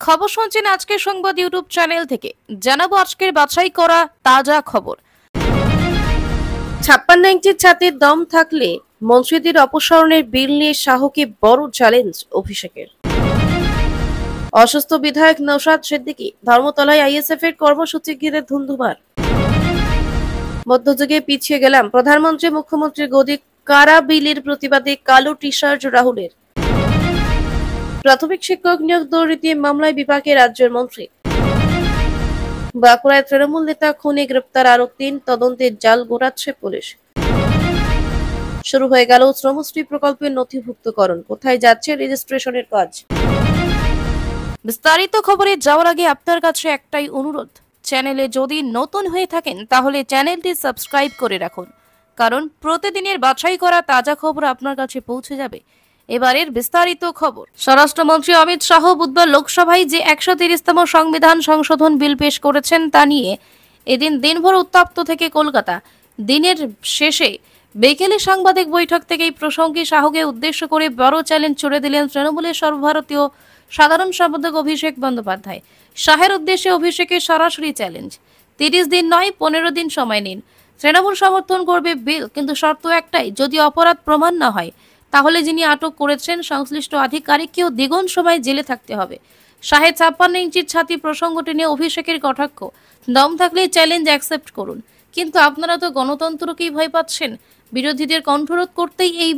খবর শুনছেন আজকের সংবাদ ইউটিউব চ্যানেল থেকে। জানাবো আজকের বাছাই করা তাজা খবর। 56 ইঞ্চির ছাতির দম থাকলে মন্ত্রীদের অপসারণের বিল নিয়ে শাহকে বড় চ্যালেঞ্জ অভিষেকের। অসুস্থ বিধায়ক নওশাদ সিদ্দিকী, ধর্মতলায় আইএসএফ এর কর্মসূচি ঘিরে ধুন্ধুমার। মধ্যযুগে পিছিয়ে গেলাম, প্রধানমন্ত্রী মুখ্যমন্ত্রীর গদি কারা বিলের প্রতিবাদে কালো টি শার্ট রাহুলের। প্রাথমিক শিক্ষক নিয়োগ দুর্নীতি মামলায় বিপাকে রাজ্যের মন্ত্রী। বাঁকুড়ায় তৃণমূল নেতা খুনে গ্রেপ্তার আরো 3, তদন্তের জাল গোড়াচ্ছে পুলিশ। শুরু হয়ে গেল শ্রমশ্রী প্রকল্পের নথিভুক্তকরণ, কোথায় যাচ্ছে রেজিস্ট্রেশনের কাজ। বিস্তারিত খবরে যাওয়ার আগে আপনার কাছে একটাই অনুরোধ, চ্যানেলে যদি নতুন হয়ে থাকেন তাহলে চ্যানেলটি সাবস্ক্রাইব করে রাখুন, কারণ প্রতিদিনের বাছাই করা তাজা খবর আপনার কাছে পৌঁছে যাবে। এবারের বিস্তারিত খবর। স্বরাষ্ট্রমন্ত্রী অমিত শাহ বুধবার লোকসভায় যে 130তম সংবিধান সংশোধন বিল পেশ করেছেন তা নিয়ে এদিন দিনভর উত্তপ্ত থেকে কলকাতা। দিনের শেষে বিকেলে সাংবাদিক বৈঠক থেকে এই প্রসঙ্গে শাহকে উদ্দেশ্য করে বড় চ্যালেঞ্জ ছুড়ে দিলেন তৃণমূলের সর্বভারতীয় সাধারণ সম্পাদক অভিষেক বন্দ্যোপাধ্যায়। শাহের উদ্দেশ্যে অভিষেকের সরাসরি চ্যালেঞ্জ, 30 দিন নয় 15 দিন সময় নিন। তৃণমূল সমর্থন করবে বিল, কিন্তু শর্ত একটাই, যদি অপরাধ প্রমাণ না হয় তাহলে যিনি আটক করেছেন সংশ্লিষ্ট আধিকারিককেও দ্বিগুণ সময় জেলে থাকতে হবে। শাহের 56 ইঞ্চির ছাতি প্রসঙ্গটি নিয়ে অভিষেকের কটাক্ষ, দম থাকলে চ্যালেঞ্জ অ্যাকসেপ্ট করুন। কিন্তু আপনারা তো গণতন্ত্রকেই ভয় পাচ্ছেন। বিরোধীদের কণ্ঠরোধ করতেই এই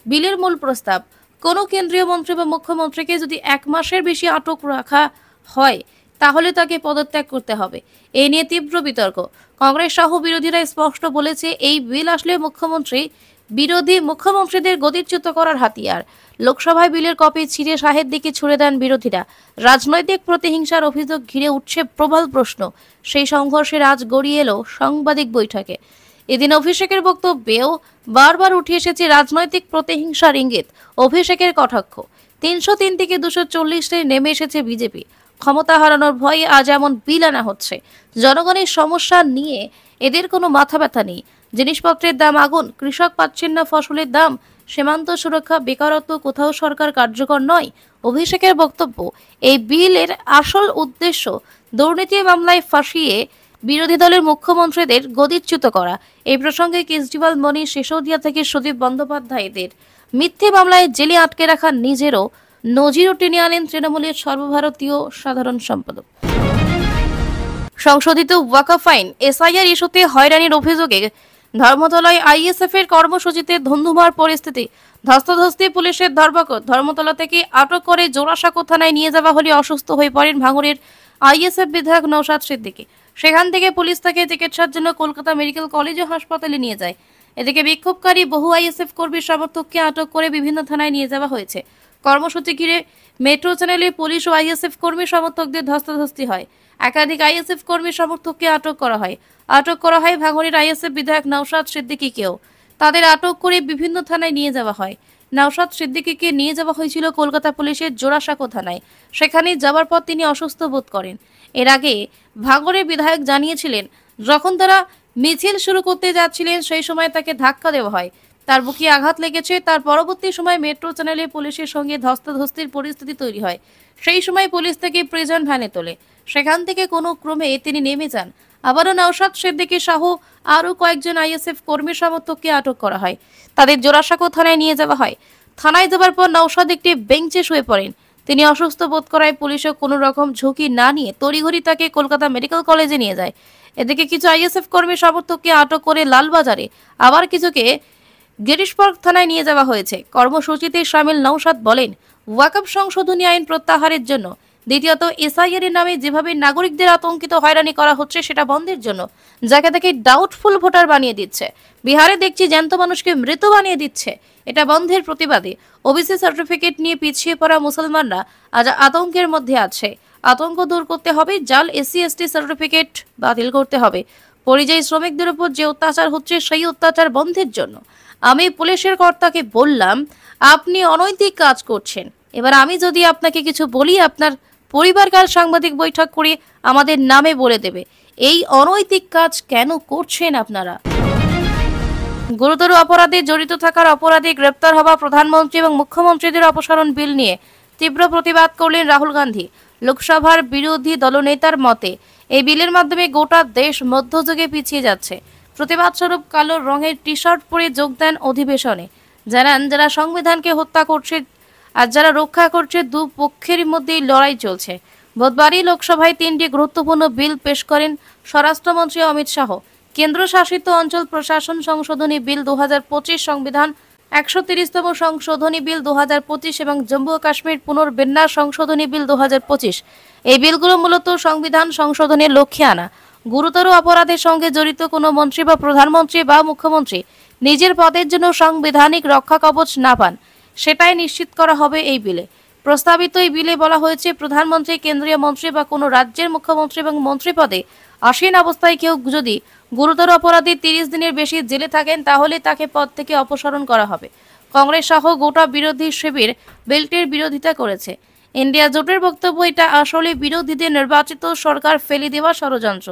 বিলের মূল প্রস্তাব, কোনো কেন্দ্রীয় মন্ত্রী বা মুখ্যমন্ত্রীকে যদি 1 মাসের বেশি আটক রাখা হয় তাহলে তাকে পদত্যাগ করতে হবে। এই নিয়ে তীব্র বিতর্ক। কংগ্রেস সহ বিরোধীরা স্পষ্ট বলেছে এই বিল আসলে মুখ্যমন্ত্রীদের গদিচ্যুত করার হাতিয়ার। লোকসভায় বিলের কপি ছিঁড়ে শাহের দিকে ছুড়ে দেন বিরোধীরা। রাজনৈতিক প্রতিহিংসার অভিযোগ ঘিরে উঠছে প্রবল প্রশ্ন। সেই সংঘর্ষের আজ গড়িয়ে এলো সাংবাদিক বৈঠকে। এদিন অভিষেকের বক্তব্যেও বারবার উঠে এসেছে রাজনৈতিক প্রতিহিংসার ইঙ্গিত। অভিষেকের কটাক্ষ, 303 থেকে 240-এ নেমে এসেছে বিজেপি। ক্ষমতা হারানোর ভয়ে আজ এমন বিল আনা হচ্ছে। জনগণের সমস্যা নিয়ে এদের কোনো মাথা ব্যথা নেই। জিনিসপত্রের দাম আগুন, কৃষক পাচ্ছেন না ফসলের দাম, সীমান্ত সুরক্ষা, বেকারত্ব, কোথাও সরকার কার্যকর নয়। অভিষেকের বক্তব্য, এই বিলের আসল উদ্দেশ্য দুর্নীতি মামলায় ফাঁসিয়ে বিরোধী দলের মুখ্যমন্ত্রীদের গদিচ্যুত করা। এই প্রসঙ্গে কেজরিওয়াল, মনীষ সিসোদিয়া থেকে সুদীপ বন্দ্যোপাধ্যায়দের মিথ্যে মামলায় জেলে আটকে রাখা নিজেরও নজিরও টেনে আনেন তৃণমূলের সর্বভারতীয় সাধারণ সম্পাদক। সংশোধিত ওয়াকফ আইন, এসআইআর ইস্যুতে হয়রানির অভিযোগে ধর্মতলায় আইএসএফ এর কর্মসূচিতে ধুন্ধুমার পরিস্থিতি। ধস্তাধস্তি, পুলিশের ধরপাকড়। ধর্মতলা থেকে আটক করে জোড়াসাঁকো থানায় নিয়ে যাওয়া হলে অসুস্থ হয়ে পড়েন ভাঙড়ের আইএসএফ বিধায়ক নওশাদ সিদ্দিকী। সেখান থেকে পুলিশ তাকে চিকিৎসার জন্য কলকাতা মেডিকেল কলেজ ও হাসপাতালে নিয়ে যায়। এদিকে বিক্ষোভকারী বহু আইএসএফ কর্মীর সমর্থককে আটক করে বিভিন্ন থানায় নিয়ে যাওয়া হয়েছে। কর্মসূচি ঘিরে মেট্রো চ্যানেলে পুলিশ ও আইএসএফ কর্মী সমর্থকদের ধস্তাধস্তি হয়। একাধিক আইএসএফ কর্মী সমর্থককে আটক করা হয় ভাঙড়ের আইএসএফ বিধায়ক নওশাদ সিদ্দিকীকেও। তাদের আটক করে বিভিন্ন থানায় নিয়ে যাওয়া হয়। নওশাদ সিদ্দিকীকে নিয়ে যাওয়া হয়েছিল কলকাতা পুলিশের জোড়াসাঁকো থানায়। সেখানে যাওয়ার পর তিনি অসুস্থ বোধ করেন। এর আগে ভাঙড়ের বিধায়ক জানিয়েছিলেন, যখন তারা মিছিল শুরু করতে যাচ্ছিলেন সেই সময় তাকে ধাক্কা দেওয়া হয়, তার বুকে আঘাত লেগেছে। তার পরবর্তী সময় মেট্রো চ্যানেলে পুলিশের সঙ্গে ধস্তাধস্তির পরিস্থিতি তৈরি হয়। সেই সময় পুলিশ থেকে প্রিজন ভ্যানে তোলে। সেখান থেকে কোনো ক্রমে তিনি নেমে যান। আবারও নওশাদ সিদ্দিকী সহ আরও কয়েকজন আইএসএফ কর্মী সমর্থককে আটক করা হয়। তাদের জোড়াসাঁকো থানায় নিয়ে যাওয়া হয়। থানায় যাওয়ার পর নওশাদ একটি বেঞ্চে শুয়ে পড়েন। তিনি অসুস্থ বোধ করায় পুলিশও কোনো রকম ঝুঁকি না নিয়ে তড়িঘড়ি তাকে কলকাতা মেডিকেল কলেজে নিয়ে যায়। এদিকে কিছু আইএসএফ কর্মী সমর্থককে আটক করে লালবাজারে, আবার কিছুকে গিরিশপার্ক থানায় নিয়ে যাওয়া হয়েছে। কর্মসূচিতে শামিল নওশাদ বলেন, ওয়াকফ সংশোধনী আইন প্রত্যাহারের জন্য, দ্বিতীয়ত এসআইআর এর নামে যেভাবে নাগরিকদের আতঙ্কিত হয়রানি করা হচ্ছে সেটা বন্ধের জন্য। যাকে তাকে ডাউটফুল ভোটার বানিয়ে দিচ্ছে। বিহারে দেখছি জ্যান্ত মানুষকে মৃত বানিয়ে দিচ্ছে। এটা বন্ধের প্রতিবাদে ওবিসি সার্টিফিকেট নিয়ে পিছিয়ে পড়া মুসলমানরা আজ আতঙ্কের মধ্যে আছে। আতঙ্ক দূর করতে হবে, জাল এসসি/এসটি সার্টিফিকেট বাতিল করতে হবে। পরিযায়ী শ্রমিকদের উপর যে অত্যাচার হচ্ছে সেই অত্যাচার বন্ধের জন্য। আমি পুলিশের কর্তাকে বললাম, আপনি অনৈতিক কাজ করছেন। এবার আমি যদি আপনাকে কিছু বলি, আপনার পরিবার কাল সাংবাদিক বৈঠক করে আমাদের নামে বলে দেবে এই অনৈতিক কাজ কেন করছেন আপনারা। গুরুতর অপরাধে জড়িত থাকার অপরাধে গ্রেপ্তার হওয়া প্রধানমন্ত্রী এবং মুখ্যমন্ত্রীদের অপসারণ বিল নিয়ে তীব্র প্রতিবাদ করলেন রাহুল গান্ধী। লোকসভার বিরোধী দলনেতার মতে এই বিলের মাধ্যমে গোটা দেশ মধ্যযুগে পিছিয়ে যাচ্ছে। প্রতিবাদ স্বরূপ কালো রঙের টি শার্ট পরে যোগ দেন অধিবেশনে। জানান, যারা সংবিধানকে হত্যা করছে আর যারা রক্ষা করছে, দু পক্ষের মধ্যেই লড়াই চলছে। বুধবারই লোকসভায় 3টি গুরুত্বপূর্ণ বিল পেশ করেন স্বরাষ্ট্রমন্ত্রী অমিত শাহ। কেন্দ্রশাসিত অঞ্চল প্রশাসন সংশোধনী বিল 2025, সংবিধান 130তম সংশোধনী বিল 2025 এবং জম্মু ও কাশ্মীর পুনর্বিন্যাস সংশোধনী বিল 2025। এই বিলগুলো মূলত সংবিধান সংশোধনের লক্ষ্যে আনা। গুরুতর অপরাধের সঙ্গে জড়িত কোনো মন্ত্রী বা প্রধানমন্ত্রী বা মুখ্যমন্ত্রী নিজের পদের জন্য সাংবিধানিক রক্ষা কবচ না পান, সেটাই নিশ্চিত করা হবে এই বিলে। প্রস্তাবিত এই বিলে বলা হয়েছে, প্রধানমন্ত্রী, কেন্দ্রীয় মন্ত্রী বা কোনো রাজ্যের মুখ্যমন্ত্রী এবং মন্ত্রী পদে আসীন অবস্থায় কেউ যদি গুরুতর অপরাধী 30 দিনের বেশি জেলে থাকেন, তাহলে তাকে পদ থেকে অপসারণ করা হবে। কংগ্রেস সহ গোটা বিরোধী শিবির বিলটির বিরোধিতা করেছে। ইন্ডিয়া জোটের বক্তব্য, এটা আসলে বিরোধীদের নির্বাচিত সরকার ফেলে দেওয়া ষড়যন্ত্র।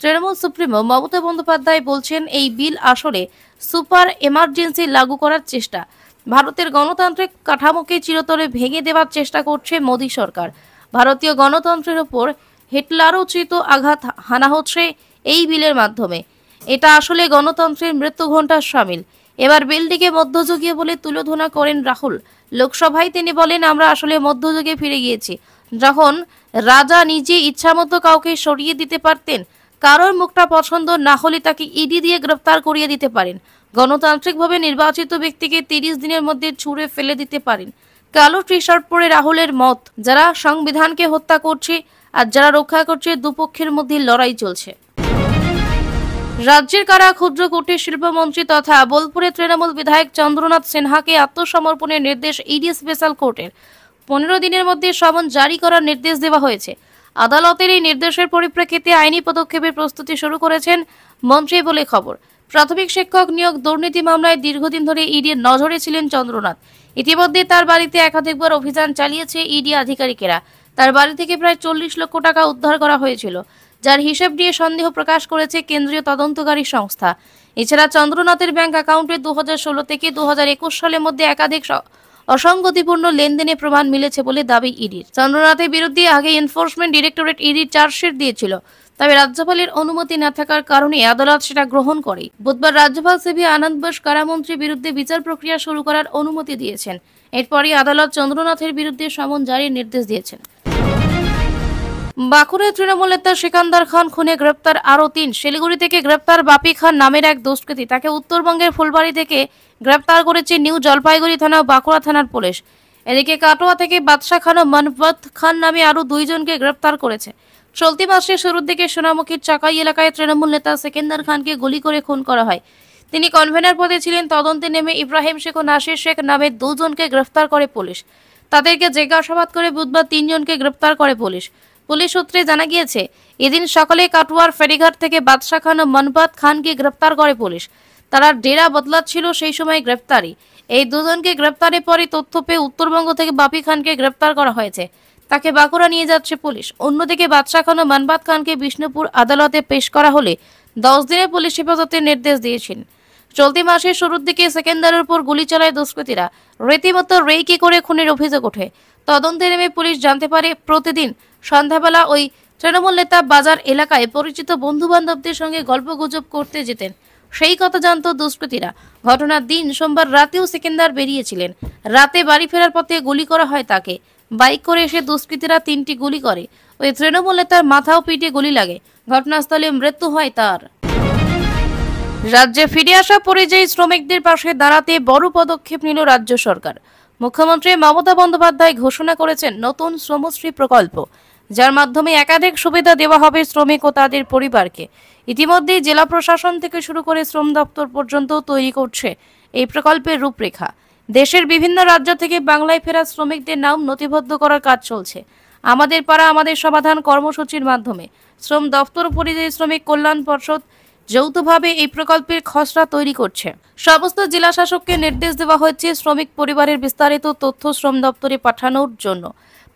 তৃণমূল সুপ্রিমো মমতা বন্দ্যোপাধ্যায় বলছেন, এই বিল আসলে সুপার এমার্জেন্সি লাগু করার চেষ্টা। ভারতের গণতান্ত্রিক কাঠামোকে চিরতরে ভেঙে দেওয়ার চেষ্টা করছে মোদী সরকার। ভারতীয় গণতন্ত্রের ওপর হিটলারোচিত আঘাত হানা হচ্ছে এই বিলের মাধ্যমে। এটা আসলে গণতন্ত্রের মৃত্যুঘণ্টার সামিল। এবার বিলটিকে মধ্যযুগীয় বলে তুলোধনা করেন রাহুল। লোকসভায় তিনি বলেন, আমরা আসলে মধ্যযুগে ফিরে গিয়েছি, যখন রাজা নিজে ইচ্ছামতো কাউকে সরিয়ে দিতে পারতেন। কারোর মুখটা পছন্দ না হলে তাকে ইডি দিয়ে গ্রেফতার করিয়ে দিতে পারেন। গণতান্ত্রিকভাবে নির্বাচিত ব্যক্তিকে 30 দিনের মধ্যে ছুঁড়ে ফেলে দিতে পারেন। কালো টি শার্ট পরে রাহুলের মত, যারা সংবিধানকে হত্যা করছে আর যারা রক্ষা করছে, দুপক্ষের মধ্যে লড়াই চলছে। রাজ্যের কারা ক্ষুদ্র কুটির শিল্পমন্ত্রী তথা বোলপুরের তৃণমূল বিধায়ক চন্দ্রনাথ সিনহাকে আত্মসমর্পণের নির্দেশ ইডি স্পেশাল কোর্টের। 15 দিনের মধ্যে সমন জারি করার নির্দেশ দেওয়া হয়েছে। আদালতের এই নির্দেশের পরিপ্রেক্ষিতে আইনি পদক্ষেপের প্রস্তুতি শুরু করেছেন মন্ত্রী বলে খবর। প্রাথমিক শিক্ষক নিয়োগ দুর্নীতি মামলায় দীর্ঘদিন ধরে ইডির নজরে ছিলেন চন্দ্রনাথ। ইতিমধ্যে তার বাড়িতে একাধিকবার অভিযান চালিয়েছে ইডি আধিকারিকেরা। তার বাড়ি থেকে প্রায় 40 লক্ষ টাকা উদ্ধার করা হয়েছিল, যার হিসেব নিয়ে সন্দেহ প্রকাশ করেছে কেন্দ্রীয় তদন্তকারী সংস্থা। এছাড়া চন্দ্রনাথের ব্যাংক অ্যাকাউন্টে 2016 থেকে 2021 সালের মধ্যে একাধিক অসঙ্গতিপূর্ণ লেনদেনের প্রমাণ মিলেছে বলে দাবি ইডির। চন্দ্রনাথের বিরুদ্ধে আগে এনফোর্সমেন্ট ডিরেক্টরেট ইডি চার্জশিট দিয়েছিল, তবে রাজ্যপালের অনুমতি না থাকার কারণে আদালত সেটা গ্রহণ করে। বুধবার রাজ্যপাল সিভি আনন্দ বোস কারামন্ত্রীর বিরুদ্ধে বিচার প্রক্রিয়া শুরু করার অনুমতি দিয়েছেন। এরপরই আদালত চন্দ্রনাথের বিরুদ্ধে সমন জারির নির্দেশ দিয়েছেন। বাঁকুড়ার তৃণমূল নেতা সিকান্দার খান খুনে গ্রেপ্তার আরও 3। শিলিগুড়ি থেকে গ্রেপ্তার বাপি খান নামের এক দুষ্কৃতী। তাকে উত্তরবঙ্গের ফুলবাড়ি থেকে গ্রেপ্তার করেছে নিউ জলপাইগুড়ি থানা ও বাঁকুড়া থানার পুলিশ। এদিকে কাটোয়া থেকে বাদশা খান ও মনবত খান নামে আরও 2 জনকে গ্রেপ্তার করেছে। চলতি মাসের শুরুর দিকে সোনামুখীর চাকাই এলাকায় তৃণমূল নেতা সিকান্দার খানকে গুলি করে খুন করা হয়। তিনি কনভেনার পদে ছিলেন। তদন্তে নেমে ইব্রাহিম শেখ ও নাসির শেখ নামের 2 জনকে গ্রেপ্তার করে পুলিশ। তাদেরকে জিজ্ঞাসাবাদ করে বুধবার 3 জনকে গ্রেপ্তার করে পুলিশ। পুলিশ সূত্রে জানা গিয়েছে, এদিন সকালে কাটুয়ার ফেরিঘাট থেকে বাদশা খান ও মনবাত খানকে গ্রেপ্তার করে পুলিশ। তারা ডেরা বদলাচ্ছিল সেই সময় গ্রেপ্তারি। এই 2 জনকে গ্রেপ্তারের পরই তথ্য পেয়ে উত্তরবঙ্গ থেকে বাপি খানকে গ্রেপ্তার করা হয়েছে। তাকে বাঁকুড়া নিয়ে যাচ্ছে পুলিশ। অন্যদিকে বাদশা খান ও মনবাত খানকে বিষ্ণুপুর আদালতে পেশ করা হলে 10 দিনের পুলিশ হেফাজতের নির্দেশ দিয়েছেন। চলতি মাসের শুরুর দিকে সেকেন্দারের উপর গুলি চালায় দুষ্কৃতীরা। রীতিমতো রেইকি করে খুনের অভিযোগ ওঠে। তদন্তে নেমে পুলিশ জানতে পারে, প্রতিদিন সন্ধ্যাবেলা ওই তৃণমূল নেতা বাজার এলাকায় পরিচিত বন্ধু বান্ধবদের সঙ্গে গল্পগুজব করতে যেতেন। সেই কথা জানত দুষ্কৃতীরা। ঘটনার দিন সোমবার রাতেও সিকান্দার বেরিয়েছিলেন। রাতে বাড়ি ফেরার পথে গুলি করা হয় তাকে। বাইক করে এসে দুষ্কৃতীরা 3টি গুলি করে। ওই তৃণমূল নেতার মাথা ও পিঠে গুলি লাগে। ঘটনাস্থলে মৃত্যু হয় তার। রাজ্যে ফিরে আসা পরিযায়ী শ্রমিকদের পাশে দাঁড়াতে বড় পদক্ষেপ নিল রাজ্য সরকার। মুখ্যমন্ত্রী মমতা বন্দ্যোপাধ্যায় ঘোষণা করেছেন নতুন শ্রমশ্রী প্রকল্প, যার মাধ্যমে একাধিক সুবিধা দেওয়া হবে শ্রমিক ও তাদের পরিবারকে। ইতিমধ্যেই জেলা প্রশাসন থেকে শুরু করে শ্রম দপ্তর পর্যন্ত তৈরি করছে এই প্রকল্পের রূপরেখা। দেশের বিভিন্ন রাজ্য থেকে বাংলায় ফেরা শ্রমিকদের নাম নথিবদ্ধ করার কাজ চলছে। আমাদের পাড়া আমাদের সমাধান কর্মসূচির মাধ্যমে শ্রম দপ্তর পরিযায়ী শ্রমিক কল্যাণ পর্ষদ যৌথভাবে এই প্রকল্পের খসড়া তৈরি করছে। সমস্ত জেলা শাসককে নির্দেশ দেওয়া হয়েছে শ্রমিক পরিবারের বিস্তারিত তথ্য শ্রম দপ্তরে পাঠানোর জন্য।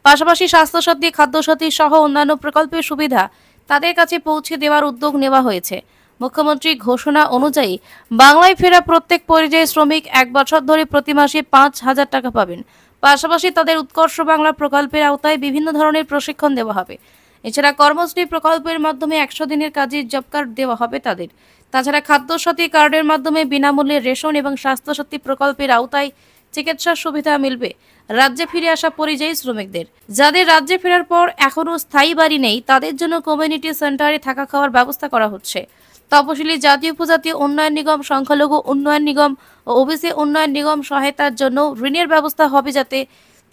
পাশাপাশি স্বাস্থ্যসাথী, খাদ্যসাথী সহ অন্যান্য প্রকল্পের সুবিধা তাদের কাছে পৌঁছে দেওয়ার উদ্যোগ নেওয়া হয়েছে। মুখ্যমন্ত্রীর ঘোষণা অনুযায়ী বাংলায় ফেরা প্রত্যেক পরিযায়ী শ্রমিক 1 বছর ধরে প্রতি মাসে 5,000 টাকা পাবেন। পাশাপাশি তাদের উৎকর্ষ বাংলা প্রকল্পের আওতায় বিভিন্ন ধরনের প্রশিক্ষণ দেওয়া হবে। এছাড়া কর্মশ্রী প্রকল্পের মাধ্যমে 100 দিনের কাজের জব কার্ড দেওয়া হবে তাদের। তাছাড়া খাদ্যসাথী কার্ডের মাধ্যমে বিনামূল্যে রেশন এবং স্বাস্থ্যসাথী প্রকল্পের আওতায় চিকিৎসার সুবিধা মিলবে রাজ্যে ফিরে আসা পরিযায়ী শ্রমিকদের। যাদের রাজ্যে ফেরার পর এখনও স্থায়ী বাড়ি নেই তাদের জন্য কমিউনিটি সেন্টারে থাকা খাওয়ার ব্যবস্থা করা হচ্ছে। তপশিলি জাতি উপজাতি উন্নয়ন নিগম, সংখ্যালঘু উন্নয়ন নিগম ও ওবিসি উন্নয়ন নিগম সহায়তার জন্য ঋণের ব্যবস্থা হবে যাতে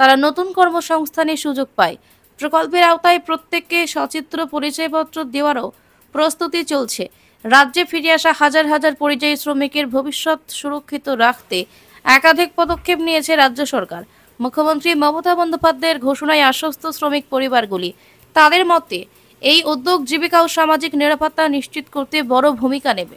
তারা নতুন কর্মসংস্থানের সুযোগ পায়। প্রকল্পের আওতায় প্রত্যেককে সচিত্র পরিচয়পত্র দেওয়ারও প্রস্তুতি চলছে। রাজ্যে ফিরে আসা হাজার হাজার পরিযায়ী শ্রমিকের ভবিষ্যৎ সুরক্ষিত রাখতে একাধিক পদক্ষেপ নিয়েছে রাজ্য সরকার। মুখ্যমন্ত্রী মমতা বন্দ্যোপাধ্যায়ের ঘোষণায় আশ্বস্ত শ্রমিক পরিবারগুলি। তাদের মতে এই উদ্যোগ জীবিকা ও সামাজিক নিরাপত্তা নিশ্চিত করতে বড় ভূমিকা নেবে।